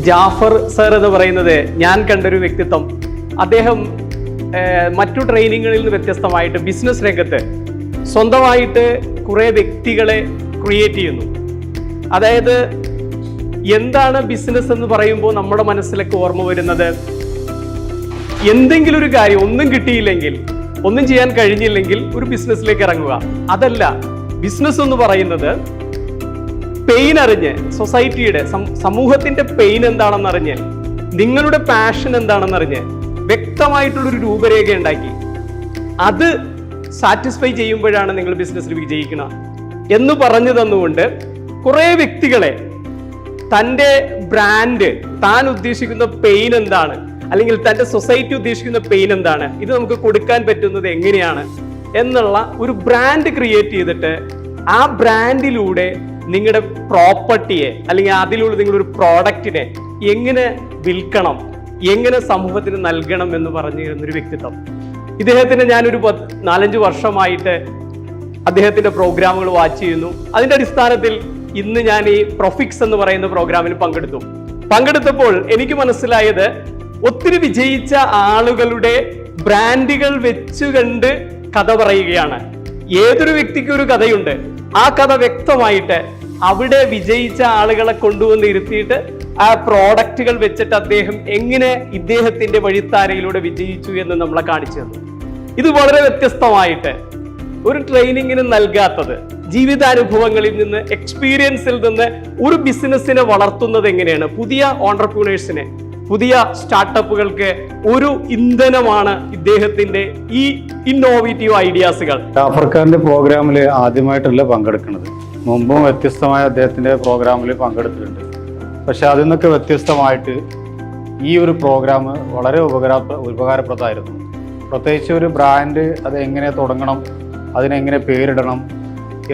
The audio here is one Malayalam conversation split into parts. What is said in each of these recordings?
ജാഫർ സർ എന്ന് പറയുന്നത് ഞാൻ കണ്ടൊരു വ്യക്തിത്വം. അദ്ദേഹം മറ്റു ട്രെയിനിങ്ങുകളിൽ നിന്ന് വ്യത്യസ്തമായിട്ട് ബിസിനസ് രംഗത്ത് സ്വന്തമായിട്ട് കുറേ വ്യക്തികളെ ക്രിയേറ്റ് ചെയ്യുന്നു. അതായത് എന്താണ് ബിസിനസ് എന്ന് പറയുമ്പോൾ നമ്മുടെ മനസ്സിലേക്ക് ഓർമ്മ വരുന്നത്, എന്തെങ്കിലും ഒരു കാര്യം ഒന്നും കിട്ടിയില്ലെങ്കിൽ, ഒന്നും ചെയ്യാൻ കഴിഞ്ഞില്ലെങ്കിൽ ഒരു ബിസിനസ്സിലേക്ക് ഇറങ്ങുക. അതല്ല, ബിസിനസ് എന്ന് പറയുന്നത് പെയിൻ അറിഞ്ഞ്, സൊസൈറ്റിയുടെ സമൂഹത്തിന്റെ പെയിൻ എന്താണെന്നറിഞ്ഞ്, നിങ്ങളുടെ പാഷൻ എന്താണെന്നറിഞ്ഞ് വ്യക്തമായിട്ടുള്ളൊരു രൂപരേഖ ഉണ്ടാക്കി അത് സാറ്റിസ്ഫൈ ചെയ്യുമ്പോഴാണ് നിങ്ങൾ ബിസിനസ്സിൽ വിജയിക്കണം എന്ന് പറഞ്ഞു തന്നുകൊണ്ട് കുറേ വ്യക്തികളെ തൻ്റെ ബ്രാൻഡ്, താൻ ഉദ്ദേശിക്കുന്ന പെയിൻ എന്താണ്, അല്ലെങ്കിൽ തൻ്റെ സൊസൈറ്റി ഉദ്ദേശിക്കുന്ന പെയിൻ എന്താണ്, ഇത് നമുക്ക് കൊടുക്കാൻ പറ്റുന്നത് എങ്ങനെയാണ് എന്നുള്ള ഒരു ബ്രാൻഡ് ക്രിയേറ്റ് ചെയ്തിട്ട് ആ ബ്രാൻഡിലൂടെ നിങ്ങളുടെ പ്രോപ്പർട്ടിയെ അല്ലെങ്കിൽ അതിലൂടെ നിങ്ങളൊരു പ്രോഡക്റ്റിനെ എങ്ങനെ വിൽക്കണം, എങ്ങനെ സമൂഹത്തിന് നൽകണം എന്ന് പറഞ്ഞു തരുന്നൊരു വ്യക്തിത്വം. ഇദ്ദേഹത്തിന് ഞാനൊരു 4-5 വർഷമായിട്ട് അദ്ദേഹത്തിന്റെ പ്രോഗ്രാമുകൾ വാച്ച് ചെയ്യുന്നു. അതിന്റെ അടിസ്ഥാനത്തിൽ ഇന്ന് ഞാൻ ഈ പ്രൊഫിക്സ് എന്ന് പറയുന്ന പ്രോഗ്രാമിൽ പങ്കെടുത്തപ്പോൾ എനിക്ക് മനസ്സിലായത്, ഒത്തിരി വിജയിച്ച ആളുകളുടെ ബ്രാൻഡുകൾ വെച്ച് കണ്ട് കഥ പറയുകയാണ്. ഏതൊരു വ്യക്തിക്കും ഒരു കഥയുണ്ട്. ആ കഥ വ്യക്തമായിട്ട് അവിടെ വിജയിച്ച ആളുകളെ കൊണ്ടുവന്ന് ഇരുത്തിയിട്ട് ആ പ്രോഡക്റ്റുകൾ വെച്ചിട്ട് അദ്ദേഹം എങ്ങനെ ഇദ്ദേഹത്തിന്റെ വഴിത്താരയിലൂടെ വിജയിച്ചു എന്ന് നമ്മളെ കാണിച്ചു തന്നു. ഇത് വളരെ വ്യത്യസ്തമായിട്ട് ഒരു ട്രെയിനിങ്ങിന് നൽകാത്തത്, ജീവിതാനുഭവങ്ങളിൽ നിന്ന്, എക്സ്പീരിയൻസിൽ നിന്ന് ഒരു ബിസിനസ്സിനെ വളർത്തുന്നത് എങ്ങനെയാണ്, പുതിയ ഓൺട്രപ്രൂണേഴ്സിനെ, പുതിയ സ്റ്റാർട്ടപ്പുകൾക്ക് ഒരു ഇന്ധനമാണ് ഇദ്ദേഹത്തിന്റെ ഈ ഇന്നോവേറ്റീവ് ഐഡിയാസുകൾ. ജാഫർ ഖാന്റെ പ്രോഗ്രാമിൽ ആദ്യമായിട്ടല്ല പങ്കെടുക്കുന്നത്. മുമ്പും വ്യത്യസ്തമായ അദ്ദേഹത്തിന്റെ പ്രോഗ്രാമിൽ പങ്കെടുത്തിട്ടുണ്ട്. പക്ഷെ അതിൽ നിന്നൊക്കെ വ്യത്യസ്തമായിട്ട് ഈ ഒരു പ്രോഗ്രാം വളരെ ഉപകാരപ്രദമായിരുന്നു. പ്രത്യേകിച്ച് ഒരു ബ്രാൻഡ് അത് എങ്ങനെ തുടങ്ങണം, അതിനെങ്ങനെ പേരിടണം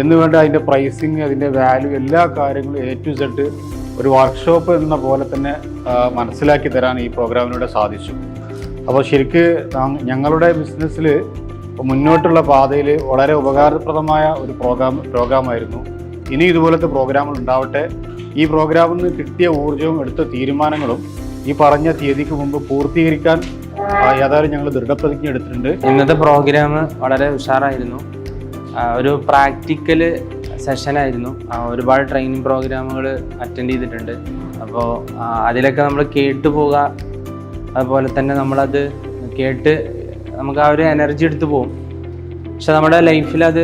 എന്നുവേണ്ട അതിൻ്റെ പ്രൈസിങ്, അതിൻ്റെ വാല്യൂ, എല്ലാ കാര്യങ്ങളും A to Z ഒരു വർക്ക്ഷോപ്പ് എന്ന പോലെ തന്നെ മനസ്സിലാക്കി തരാൻ ഈ പ്രോഗ്രാമിലൂടെ സാധിച്ചു. അപ്പോൾ ശരിക്ക് ഞങ്ങളുടെ ബിസിനസ്സിൽ മുന്നോട്ടുള്ള പാതയിൽ വളരെ ഉപകാരപ്രദമായ ഒരു പ്രോഗ്രാമായിരുന്നു. ഇനി ഇതുപോലത്തെ പ്രോഗ്രാമുകൾ ഉണ്ടാവട്ടെ. ഈ പ്രോഗ്രാമിൽ നിന്ന് കിട്ടിയ ഊർജവും എടുത്ത തീരുമാനങ്ങളും ഈ പറഞ്ഞ തീയതിക്ക് മുമ്പ് പൂർത്തീകരിക്കാൻ ഏതായാലും ഞങ്ങൾ ദൃഢപ്രതിജ്ഞ എടുത്തിട്ടുണ്ട്. ഇന്നത്തെ പ്രോഗ്രാം വളരെ ഉഷാറായിരുന്നു. ഒരു പ്രാക്ടിക്കൽ സെഷനായിരുന്നു. ഒരുപാട് ട്രെയിനിങ് പ്രോഗ്രാമുകൾ അറ്റൻഡ് ചെയ്തിട്ടുണ്ട്. അപ്പോൾ അതിലൊക്കെ നമ്മൾ കേട്ടു പോവുക, അതുപോലെ തന്നെ നമ്മളത് കേട്ട് നമുക്ക് ആ ഒരു എനർജി എടുത്ത് പോകും. പക്ഷെ നമ്മുടെ ലൈഫിൽ അത്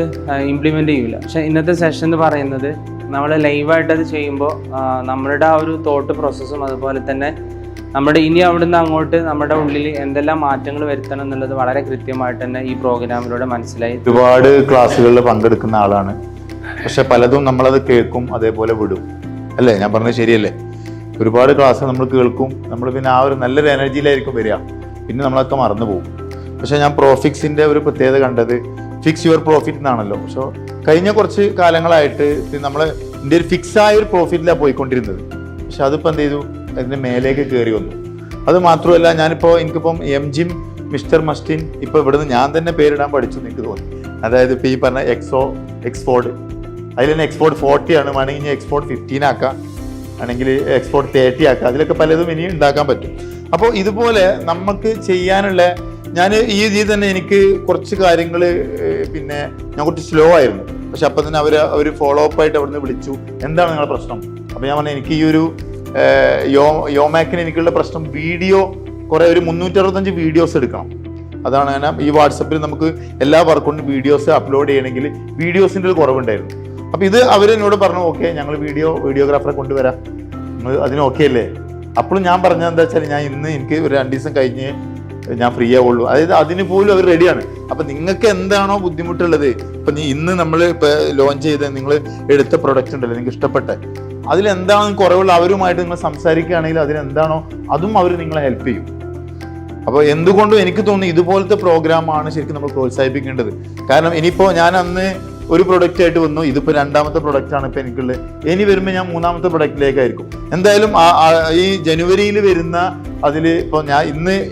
ഇംപ്ലിമെൻ്റ് ചെയ്യില്ല. പക്ഷെ ഇന്നത്തെ സെഷൻ എന്ന് പറയുന്നത് നമ്മൾ ലൈവായിട്ട് അത് ചെയ്യുമ്പോൾ നമ്മളുടെ ആ ഒരു തോട്ട് പ്രോസസ്സും, അതുപോലെ തന്നെ നമ്മുടെ ഇനി അവിടുന്ന് അങ്ങോട്ട് നമ്മുടെ ഉള്ളിൽ എന്തെല്ലാം മാറ്റങ്ങൾ വരുത്തണം എന്നുള്ളത് വളരെ കൃത്യമായിട്ട് തന്നെ ഈ പ്രോഗ്രാമിലൂടെ മനസ്സിലായി. ഒരുപാട് ക്ലാസ്സുകളിൽ പങ്കെടുക്കുന്ന ആളാണ്. പക്ഷെ പലതും നമ്മളത് കേൾക്കും, അതേപോലെ വിടും. അല്ലേ? ഞാൻ പറഞ്ഞത് ശരിയല്ലേ? ഒരുപാട് ക്ലാസ് നമ്മൾ കേൾക്കും, നമ്മൾ പിന്നെ ആ ഒരു നല്ലൊരു എനർജിയിലായിരിക്കും വരിക, പിന്നെ നമ്മളൊക്കെ മറന്നു പോകും. പക്ഷെ ഞാൻ പ്രോഫിക്സിൻ്റെ ഒരു പ്രത്യേകത കണ്ടത്, ഫിക്സ് യുവർ പ്രോഫിറ്റ് എന്നാണല്ലോ. പക്ഷെ കഴിഞ്ഞ കുറച്ച് കാലങ്ങളായിട്ട് നമ്മൾ ഇതിൻ്റെ ഒരു ഫിക്സായ ഒരു പ്രോഫിറ്റിലാണ് പോയിക്കൊണ്ടിരുന്നത്. പക്ഷെ അതിപ്പോൾ എന്ത് ചെയ്തു, അതിൻ്റെ മേലേക്ക് കയറി വന്നു. അത് മാത്രമല്ല, എനിക്കിപ്പം MGIM, മിസ്റ്റർ മസ്റ്റിൻ, ഇപ്പോൾ ഇവിടുന്ന് ഞാൻ തന്നെ പേരിടാൻ പഠിച്ചു എന്ന് എനിക്ക് തോന്നി. അതായത് ഇപ്പോൾ ഈ പറഞ്ഞ എക്സ്ഫോർഡ്, അതിൽ തന്നെ എക്സ്ഫോർഡ് 40 ആണ്. വേണമെങ്കിൽ ഇനി എക്സ്ഫോർഡ് 15 ആക്കാം, ആണെങ്കിൽ എക്സ്ഫോർഡ് 30 ആക്കാം. അതിലൊക്കെ പലതും ഇനി ഉണ്ടാക്കാൻ പറ്റും. അപ്പോൾ ഇതുപോലെ നമുക്ക് ചെയ്യാനുള്ള, ഞാൻ ഈ രീതിയിൽ തന്നെ എനിക്ക് കുറച്ച് കാര്യങ്ങൾ പിന്നെ ഞാൻ കുറച്ച് സ്ലോ ആയിരുന്നു. പക്ഷെ അപ്പം തന്നെ അവർ ഫോളോ അപ്പ് ആയിട്ട് അവിടുന്ന് വിളിച്ചു, എന്താണ് നിങ്ങളുടെ പ്രശ്നം? അപ്പോൾ ഞാൻ പറഞ്ഞു, എനിക്ക് ഈ ഒരു യോമാക്കിന് എനിക്കുള്ള പ്രശ്നം വീഡിയോ ഒരു 365 വീഡിയോസ് എടുക്കണം. അതാണ് ഞാൻ ഈ വാട്സപ്പിൽ നമുക്ക് എല്ലാ വർക്കും വീഡിയോസ് അപ്ലോഡ് ചെയ്യണമെങ്കിൽ വീഡിയോസിൻ്റെ ഒരു കുറവുണ്ടായിരുന്നു. അപ്പോൾ ഇത് അവരെന്നോട് പറഞ്ഞു, ഓക്കെ ഞങ്ങൾ വീഡിയോഗ്രാഫറെ കൊണ്ടുവരാം, അതിന് ഓക്കെ അല്ലേ? അപ്പോഴും ഞാൻ പറഞ്ഞത് എന്താ വെച്ചാൽ, എനിക്ക് ഒരു 2 ദിവസം കഴിഞ്ഞ് ഞാൻ ഫ്രീ ആവുള്ളൂ. അതായത് അതിന് പോലും അവർ റെഡിയാണ്. അപ്പം നിങ്ങൾക്ക് എന്താണോ ബുദ്ധിമുട്ടുള്ളത്, ഇപ്പം ഇന്ന് നമ്മൾ ലോഞ്ച് ചെയ്ത് നിങ്ങൾ എടുത്ത പ്രൊഡക്റ്റ് ഉണ്ടല്ലോ നിങ്ങൾക്ക് ഇഷ്ടപ്പെട്ട, അതിലെന്താണോ കുറവുള്ള അവരുമായിട്ട് നിങ്ങൾ സംസാരിക്കുകയാണെങ്കിൽ അതിലെന്താണോ അതും അവർ നിങ്ങളെ ഹെൽപ്പ് ചെയ്യും. അപ്പോൾ എന്തുകൊണ്ടും എനിക്ക് തോന്നുന്നു ഇതുപോലത്തെ പ്രോഗ്രാമാണ് ശരിക്കും നമ്മൾ പ്രോത്സാഹിപ്പിക്കേണ്ടത്. കാരണം ഇനിയിപ്പോൾ ഞാൻ അന്ന് ഒരു പ്രൊഡക്റ്റ് ആയിട്ട് വന്നു, ഇതിപ്പോൾ 2ാമത്തെ പ്രൊഡക്റ്റാണ് ഇപ്പോൾ എനിക്കുള്ളത്. ഇനി വരുമ്പോൾ ഞാൻ 3ാമത്തെ പ്രൊഡക്റ്റിലേക്കായിരിക്കും. എന്തായാലും ഈ ജനുവരിയിൽ വരുന്ന അതിൽ ഇപ്പോൾ ഞാൻ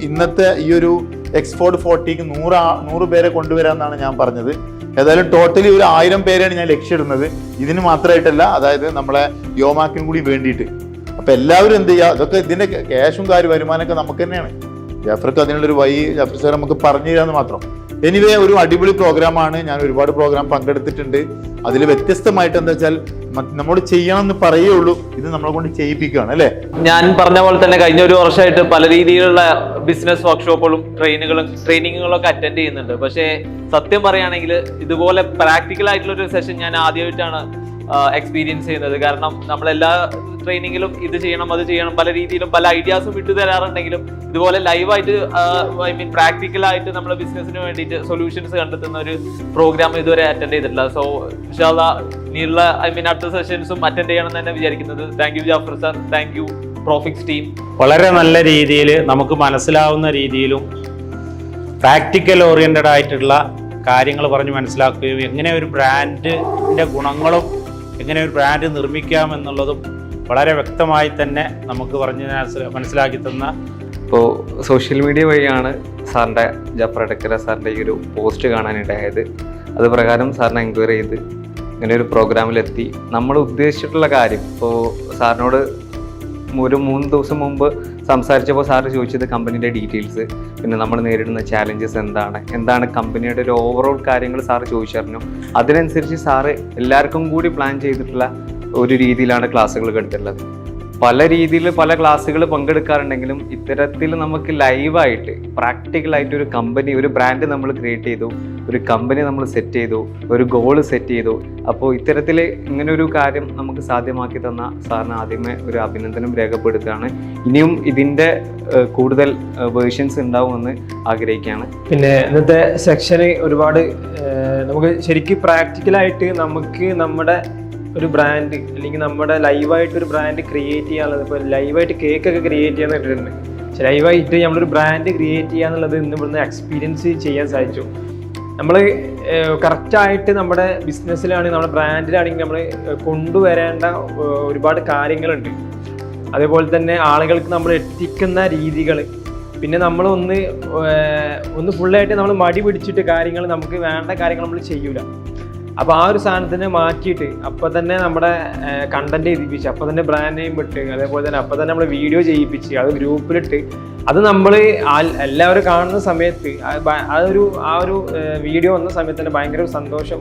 ഇന്നത്തെ ഈ ഒരു എക്സ്ഫോർഡ് 40ക്ക് 100 പേരെ കൊണ്ടുവരാമെന്നാണ് ഞാൻ പറഞ്ഞത്. ഏതായാലും ടോട്ടലി ഒരു 1000 പേരെയാണ് ഞാൻ ലക്ഷ്യമിടുന്നത്. ഇതിന് മാത്രമായിട്ടല്ല, അതായത് നമ്മളെ യോമാക്കിനും കൂടി വേണ്ടിയിട്ട്. അപ്പോൾ എല്ലാവരും എന്ത് ചെയ്യുക, അതൊക്കെ ഇതിൻ്റെ ക്യാഷും വരുമാനമൊക്കെ നമുക്ക് തന്നെയാണ്. ജാഫർക്ക് അതിനുള്ളൊരു വഴി ജാഫർ സാർ നമുക്ക് പറഞ്ഞു തരാമെന്ന് മാത്രം. എനിവേ ഒരു അടിപൊളി പ്രോഗ്രാമാണ്. ഞാൻ ഒരുപാട് പ്രോഗ്രാം പങ്കെടുത്തിട്ടുണ്ട്. അതിൽ വ്യത്യസ്തമായിട്ട് എന്താ വെച്ചാൽ നമ്മോട് ചെയ്യണം എന്ന് പറയുള്ളൂ, ഇത് നമ്മളെ കൊണ്ട് ചെയ്യിപ്പിക്കുകയാണ് അല്ലേ. ഞാൻ പറഞ്ഞ പോലെ തന്നെ കഴിഞ്ഞ ഒരു വർഷമായിട്ട് പല രീതിയിലുള്ള ബിസിനസ് വർക്ക്ഷോപ്പുകളും ട്രെയിനിങ്ങുകളൊക്കെ അറ്റൻഡ് ചെയ്യുന്നുണ്ട്. പക്ഷേ സത്യം പറയുകയാണെങ്കിൽ ഇതുപോലെ പ്രാക്ടിക്കൽ ആയിട്ടുള്ള ഒരു സെഷൻ ഞാൻ ആദ്യമായിട്ടാണ് എക്സ്പീരിയൻസ് ചെയ്യുന്നത്. കാരണം നമ്മളെല്ലാ ട്രെയിനിങ്ങിലും ഇത് ചെയ്യണം അത് ചെയ്യണം പല രീതിയിലും പല ഐഡിയാസും വിട്ടു തരാറുണ്ടെങ്കിലും ഇതുപോലെ ലൈവായിട്ട് പ്രാക്ടിക്കലായിട്ട് നമ്മുടെ ബിസിനസ്സിന് വേണ്ടിയിട്ട് സൊല്യൂഷൻസ് കണ്ടെത്തുന്ന ഒരു പ്രോഗ്രാം ഇതുവരെ അറ്റൻഡ് ചെയ്തിട്ടില്ല. സോ ഇൻഷാ അല്ലാഹ് ഇനിയുള്ള അടുത്ത സെഷൻസും അറ്റൻഡ് ചെയ്യണം തന്നെ വിചാരിക്കുന്നത്. Thank you Jafar sir, thank you Profix team. വളരെ നല്ല രീതിയിൽ നമുക്ക് മനസ്സിലാവുന്ന രീതിയിലും പ്രാക്ടിക്കൽ ഓറിയൻറ്റഡ് ആയിട്ടുള്ള കാര്യങ്ങൾ പറഞ്ഞ് മനസ്സിലാക്കുകയും എങ്ങനെ ഒരു ബ്രാൻഡിൻ്റെ ഗുണങ്ങളും എങ്ങനെ ഒരു ബ്രാൻഡ് നിർമ്മിക്കാമെന്നുള്ളതും വളരെ വ്യക്തമായി തന്നെ നമുക്ക് പറഞ്ഞ് മനസ്സിലാക്കി തന്ന. ഇപ്പോൾ സോഷ്യൽ മീഡിയ വഴിയാണ് സാറിൻ്റെ ജാഫർ എടക്കര സാറിൻ്റെ ഈ ഒരു പോസ്റ്റ് കാണാനിടയായത്. അത് പ്രകാരം സാറിനെ എൻക്വയറി ചെയ്ത് ഇങ്ങനെ ഒരു പ്രോഗ്രാമിലെത്തി. നമ്മൾ ഉദ്ദേശിച്ചിട്ടുള്ള കാര്യം ഇപ്പോൾ സാറിനോട് ഒരു 3 ദിവസം മുമ്പ് സംസാരിച്ചപ്പോൾ സാറ് ചോദിച്ചത് കമ്പനിയുടെ ഡീറ്റെയിൽസ്, പിന്നെ നമ്മൾ നേരിടുന്ന ചാലഞ്ചസ് എന്താണ് കമ്പനിയുടെ ഒരു ഓവറോൾ കാര്യങ്ങൾ സാറ് ചോദിച്ചറിഞ്ഞു. അതിനനുസരിച്ച് സാറ് എല്ലാവർക്കും കൂടി പ്ലാൻ ചെയ്തിട്ടുള്ള ഒരു രീതിയിലാണ് ക്ലാസ്സുകൾ എടുത്തിട്ടുള്ളത്. പല രീതിയിൽ പല ക്ലാസ്സുകൾ പങ്കെടുക്കാറുണ്ടെങ്കിലും ഇത്തരത്തിൽ നമുക്ക് ലൈവായിട്ട് പ്രാക്ടിക്കലായിട്ട് ഒരു കമ്പനി ഒരു ബ്രാൻഡ് നമ്മൾ ക്രിയേറ്റ് ചെയ്തു, ഒരു കമ്പനി നമ്മൾ സെറ്റ് ചെയ്തു, ഒരു ഗോള് സെറ്റ് ചെയ്തു. അപ്പോൾ ഇത്തരത്തിൽ ഇങ്ങനൊരു കാര്യം നമുക്ക് സാധ്യമാക്കി തന്ന സാറിന് ആദ്യമേ ഒരു അഭിനന്ദനം രേഖപ്പെടുത്തുകയാണ്. ഇനിയും ഇതിൻ്റെ കൂടുതൽ വേർഷൻസ് ഉണ്ടാവുമെന്ന് ആഗ്രഹിക്കുകയാണ്. പിന്നെ ഇന്നത്തെ സെക്ഷന് ഒരുപാട് നമുക്ക് ശരിക്കും പ്രാക്ടിക്കലായിട്ട് നമുക്ക് നമ്മുടെ ഒരു ബ്രാൻഡ് അല്ലെങ്കിൽ നമ്മുടെ ലൈവായിട്ട് ഒരു ബ്രാൻഡ് ക്രിയേറ്റ് ചെയ്യാനുള്ളത്. ഇപ്പോൾ ലൈവായിട്ട് കേക്കൊക്കെ ക്രിയേറ്റ് ചെയ്യാൻ ഇട്ടിട്ടുണ്ട്. പക്ഷെ ലൈവായിട്ട് നമ്മളൊരു ബ്രാൻഡ് ക്രിയേറ്റ് ചെയ്യാന്നുള്ളത് ഇന്ന് ഇവിടുന്ന് എക്സ്പീരിയൻസ് ചെയ്യാൻ സാധിച്ചു. നമ്മൾ കറക്റ്റായിട്ട് നമ്മുടെ ബിസിനസ്സിലാണെങ്കിൽ നമ്മുടെ ബ്രാൻഡിലാണെങ്കിൽ നമ്മൾ കൊണ്ടുവരേണ്ട ഒരുപാട് കാര്യങ്ങളുണ്ട്. അതേപോലെ തന്നെ ആളുകൾക്ക് നമ്മൾ എത്തിക്കുന്ന രീതികൾ, പിന്നെ നമ്മൾ ഒന്ന് ഫുള്ളായിട്ട് നമ്മൾ മടി പിടിച്ചിട്ട് കാര്യങ്ങൾ നമുക്ക് വേണ്ട കാര്യങ്ങൾ നമ്മൾ ചെയ്യൂല. അപ്പോൾ ആ ഒരു സാധനത്തിനെ മാറ്റിയിട്ട് അപ്പോൾ തന്നെ നമ്മുടെ കണ്ടന്റ് എഴുതിപ്പിച്ച് അപ്പോൾ തന്നെ ബ്രാൻഡ് നെയിം ഇട്ട് അതേപോലെ തന്നെ അപ്പോൾ തന്നെ നമ്മൾ വീഡിയോ ചെയ്യിപ്പിച്ച് അത് ഗ്രൂപ്പിലിട്ട് അത് നമ്മൾ എല്ലാവരും കാണുന്ന സമയത്ത് ആ ഒരു വീഡിയോ വന്ന സമയത്ത് തന്നെ ഭയങ്കര സന്തോഷം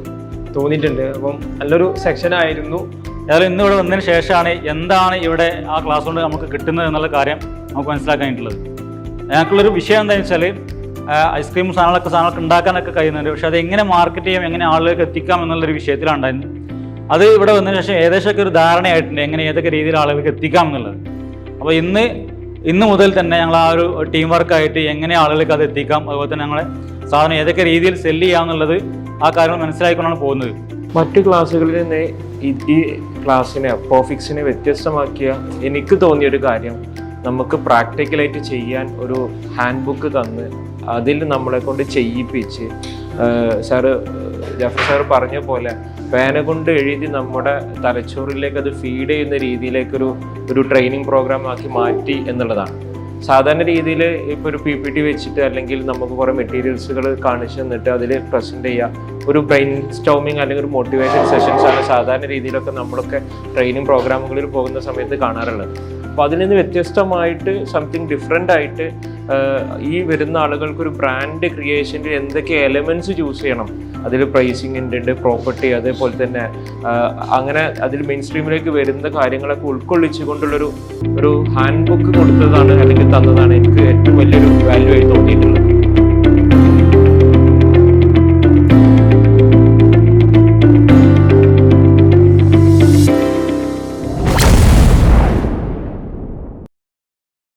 തോന്നിയിട്ടുണ്ട്. അപ്പം നല്ലൊരു സെക്ഷനായിരുന്നു. ഏതായാലും ഇന്ന് ഇവിടെ വന്നതിന് ശേഷമാണ് എന്താണ് ഇവിടെ ആ ക്ലാസ് കൊണ്ട് നമുക്ക് കിട്ടുന്നത് എന്നുള്ള കാര്യം നമുക്ക് മനസ്സിലാക്കാനായിട്ടുള്ളത്. ഞങ്ങൾക്കുള്ളൊരു വിഷയം എന്താണെന്ന് വെച്ചാൽ ഐസ്ക്രീം സാധനങ്ങളൊക്കെ ഉണ്ടാക്കാനൊക്കെ കഴിയുന്നുണ്ട്. പക്ഷെ അത് എങ്ങനെ മാർക്കറ്റ് ചെയ്യാം, എങ്ങനെ ആളുകൾക്ക് എത്തിക്കാം എന്നുള്ളൊരു വിഷയത്തിലാണ് ഉണ്ടായിരുന്നത്. അത് ഇവിടെ വന്നതിന് ശേഷം ഏകദേശമൊക്കെ ഒരു ധാരണയായിട്ടുണ്ട് എങ്ങനെ ഏതൊക്കെ രീതിയിൽ ആളുകൾക്ക് എത്തിക്കാം എന്നുള്ളത്. അപ്പോൾ ഇന്ന് മുതൽ തന്നെ ഞങ്ങൾ ആ ഒരു ടീം വർക്കായിട്ട് എങ്ങനെ ആളുകൾക്ക് അത് എത്തിക്കാം, അതുപോലെ തന്നെ ഞങ്ങളെ സാധനം ഏതൊക്കെ രീതിയിൽ സെല്ല് ചെയ്യാം എന്നുള്ളത് ആ കാര്യങ്ങൾ മനസ്സിലാക്കിക്കൊണ്ടാണ് പോകുന്നത്. മറ്റു ക്ലാസ്സുകളിൽ നിന്ന് ഈ ക്ലാസ്സിനെ പ്രോഫിക്സിനെ വ്യത്യസ്തമാക്കിയ എനിക്ക് തോന്നിയൊരു കാര്യം, നമുക്ക് പ്രാക്ടിക്കലായിട്ട് ചെയ്യാൻ ഒരു ഹാൻഡ് ബുക്ക് തന്ന് അതിൽ നമ്മളെ കൊണ്ട് ചെയ്യിപ്പിച്ച് ജാഫർ സാറ് പറഞ്ഞ പോലെ പേന കൊണ്ട് എഴുതി നമ്മുടെ തലച്ചോറിലേക്ക് അത് ഫീഡ് ചെയ്യുന്ന രീതിയിലേക്കൊരു ട്രെയിനിങ് പ്രോഗ്രാം ആക്കി മാറ്റി എന്നുള്ളതാണ്. സാധാരണ രീതിയിൽ ഇപ്പോൾ ഒരു PPT വെച്ചിട്ട് അല്ലെങ്കിൽ നമുക്ക് കുറേ മെറ്റീരിയൽസുകൾ കാണിച്ചു തന്നിട്ട് അതിൽ പ്രസൻറ്റ് ചെയ്യുക, ഒരു ബ്രെയിൻ സ്റ്റോമിങ് അല്ലെങ്കിൽ ഒരു മോട്ടിവേഷൻ സെഷൻസ് ആണ് സാധാരണ രീതിയിലൊക്കെ നമ്മളൊക്കെ ട്രെയിനിങ് പ്രോഗ്രാമുകളിൽ പോകുന്ന സമയത്ത് കാണാറുള്ളത്. അപ്പോൾ അതിൽ നിന്ന് വ്യത്യസ്തമായിട്ട് സംതിങ് ഡിഫറെൻ്റ് ആയിട്ട് ഈ വരുന്ന ആളുകൾക്കൊരു ബ്രാൻഡ് ക്രിയേഷൻ്റെ എന്തൊക്കെ എലമെൻറ്റ്സ് ചൂസ് ചെയ്യണം, അതിൽ പ്രൈസിങ് ഉണ്ട്, പ്രോപ്പർട്ടി, അതേപോലെ തന്നെ അങ്ങനെ അതിൽ മെയിൻ സ്ട്രീമിലേക്ക് വരുന്ന കാര്യങ്ങളൊക്കെ ഉൾക്കൊള്ളിച്ചുകൊണ്ടുള്ളൊരു ഹാൻഡ് ബുക്ക് കൊടുത്തതാണ് അല്ലെങ്കിൽ തന്നതാണ് എനിക്ക് ഏറ്റവും വലിയൊരു വാല്യൂ ആയി തോന്നിയിട്ടുള്ളത്.